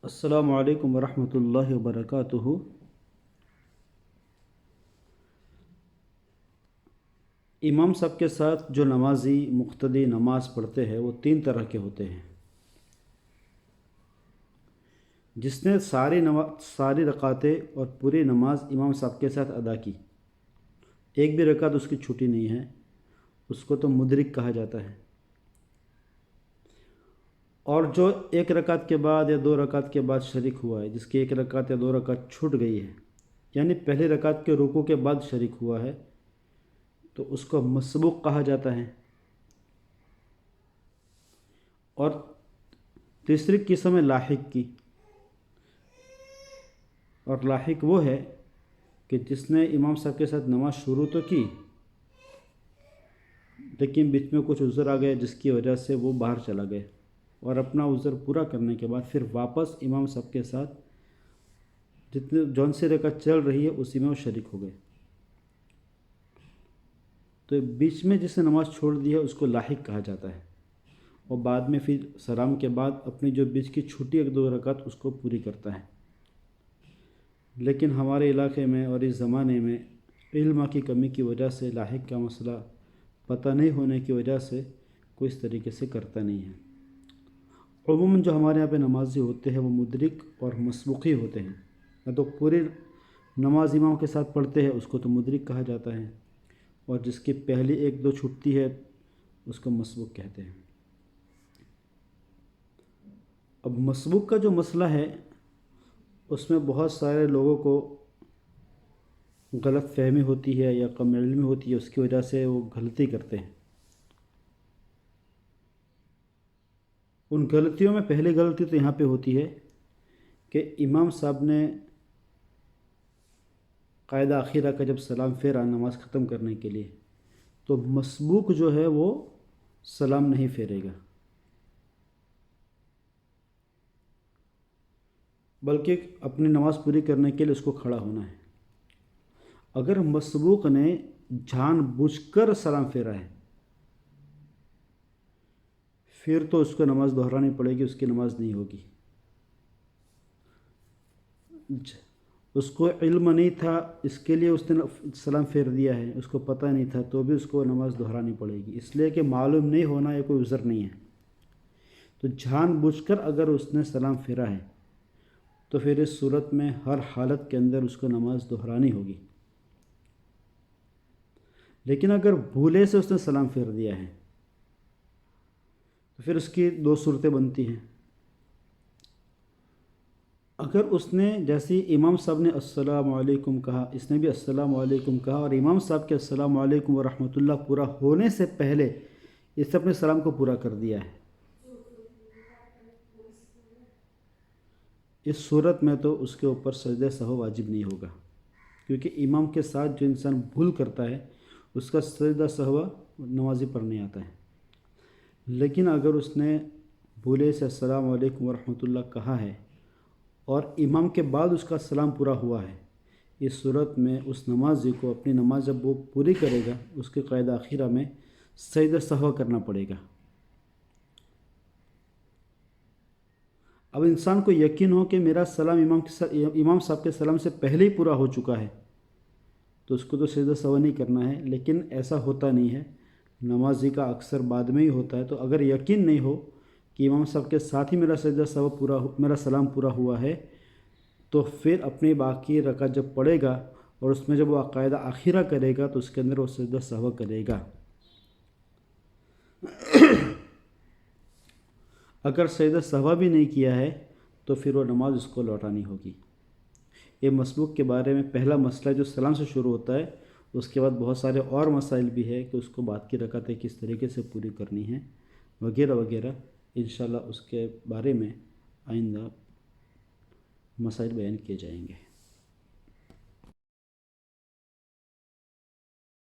السلام علیکم ورحمۃ اللہ وبرکاتہ۔ امام صاحب کے ساتھ جو نمازی مقتدی نماز پڑھتے ہیں وہ تین طرح کے ہوتے ہیں۔ جس نے ساری رکعتیں اور پوری نماز امام صاحب کے ساتھ ادا کی، ایک بھی رکعت اس کی چھوٹی نہیں ہے، اس کو تو مدرک کہا جاتا ہے۔ اور جو ایک رکعت کے بعد یا دو رکعت کے بعد شریک ہوا ہے، جس کی ایک رکعت یا دو رکعت چھوٹ گئی ہے، یعنی پہلی رکعت کے رکوع کے بعد شریک ہوا ہے، تو اس کو مسبوق کہا جاتا ہے۔ اور تیسری قسم ہے لاحق کی، اور لاحق وہ ہے کہ جس نے امام صاحب کے ساتھ نماز شروع تو کی، لیکن بیچ میں کچھ عذر آ گئے جس کی وجہ سے وہ باہر چلا گئے، اور اپنا عذر پورا کرنے کے بعد پھر واپس امام صاحب کے ساتھ جون سی رکعت چل رہی ہے اسی میں وہ شریک ہو گئے۔ تو بیچ میں جس نے نماز چھوڑ دی ہے اس کو لاحق کہا جاتا ہے، اور بعد میں پھر سلام کے بعد اپنی جو بیچ کی چھوٹی ایک دو رکعت اس کو پوری کرتا ہے۔ لیکن ہمارے علاقے میں اور اس زمانے میں علم کی کمی کی وجہ سے لاحق کا مسئلہ پتہ نہیں ہونے کی وجہ سے کوئی اس طریقے سے کرتا نہیں ہے۔ عموماً جو ہمارے یہاں پہ نمازی ہوتے ہیں وہ مدرک اور مسبوقی ہوتے ہیں، یا تو پوری نماز امام کے ساتھ پڑھتے ہیں اس کو تو مدرک کہا جاتا ہے، اور جس کی پہلی ایک دو چھٹتی ہے اس کو مسبوق کہتے ہیں۔ اب مسبوق کا جو مسئلہ ہے اس میں بہت سارے لوگوں کو غلط فہمی ہوتی ہے یا کم علمی ہوتی ہے، اس کی وجہ سے وہ غلطی کرتے ہیں۔ ان غلطیوں میں پہلی غلطی تو یہاں پہ ہوتی ہے کہ امام صاحب نے قاعدہ اخیرہ کا جب سلام پھیرا نماز ختم کرنے کے لیے، تو مسبوق جو ہے وہ سلام نہیں پھیرے گا، بلکہ اپنی نماز پوری کرنے کے لیے اس کو کھڑا ہونا ہے۔ اگر مسبوق نے جان بوجھ کر سلام پھیرا ہے پھر تو اس کو نماز دہرانی پڑے گی، اس کی نماز نہیں ہوگی۔ اس کو علم نہیں تھا، اس کے لیے اس نے سلام پھیر دیا ہے، اس کو پتہ نہیں تھا تو بھی اس کو نماز دہرانی پڑے گی، اس لیے کہ معلوم نہیں ہونا یہ کوئی عذر نہیں ہے۔ تو جان بوجھ کر اگر اس نے سلام پھیرا ہے تو پھر اس صورت میں ہر حالت کے اندر اس کو نماز دہرانی ہوگی۔ لیکن اگر بھولے سے اس نے سلام پھیر دیا ہے تو پھر اس کی دو صورتیں بنتی ہیں۔ اگر اس نے جیسے امام صاحب نے السلام علیکم کہا، اس نے بھی السلام علیکم کہا، اور امام صاحب کے السلام علیکم ورحمۃ اللہ پورا ہونے سے پہلے اس نے اپنے سلام کو پورا کر دیا ہے، اس صورت میں تو اس کے اوپر سجدہ سہو واجب نہیں ہوگا، کیونکہ امام کے ساتھ جو انسان بھول کرتا ہے اس کا سجدہ سہو نمازی پر نہیں آتا ہے۔ لیکن اگر اس نے بھولے سے السلام علیکم ورحمۃ اللہ کہا ہے اور امام کے بعد اس کا سلام پورا ہوا ہے، اس صورت میں اس نمازی کو اپنی نماز جب وہ پوری کرے گا اس کے قاعدہ اخیرہ میں سجدہ سہو کرنا پڑے گا۔ اب انسان کو یقین ہو کہ میرا سلام امام صاحب کے سلام سے پہلے ہی پورا ہو چکا ہے تو اس کو تو سجدہ سہو نہیں کرنا ہے، لیکن ایسا ہوتا نہیں ہے، نمازی کا اکثر بعد میں ہی ہوتا ہے۔ تو اگر یقین نہیں ہو کہ امام صاحب کے ساتھ ہی میرا سجدہ سہو میرا سلام پورا ہوا ہے، تو پھر اپنی باقی رکعت جب پڑھے گا اور اس میں جب وہ قاعدہ اخیرہ کرے گا تو اس کے اندر وہ سجدہ سہو کرے گا۔ اگر سجدہ سہو بھی نہیں کیا ہے تو پھر وہ نماز اس کو لوٹانی ہوگی۔ یہ مسبوق کے بارے میں پہلا مسئلہ جو سلام سے شروع ہوتا ہے، اس کے بعد بہت سارے اور مسائل بھی ہے کہ اس کو بعد کی رکعتیں کس طریقے سے پوری کرنی ہیں وغیرہ وغیرہ۔ انشاءاللہ اس کے بارے میں آئندہ مسائل بیان کیے جائیں گے۔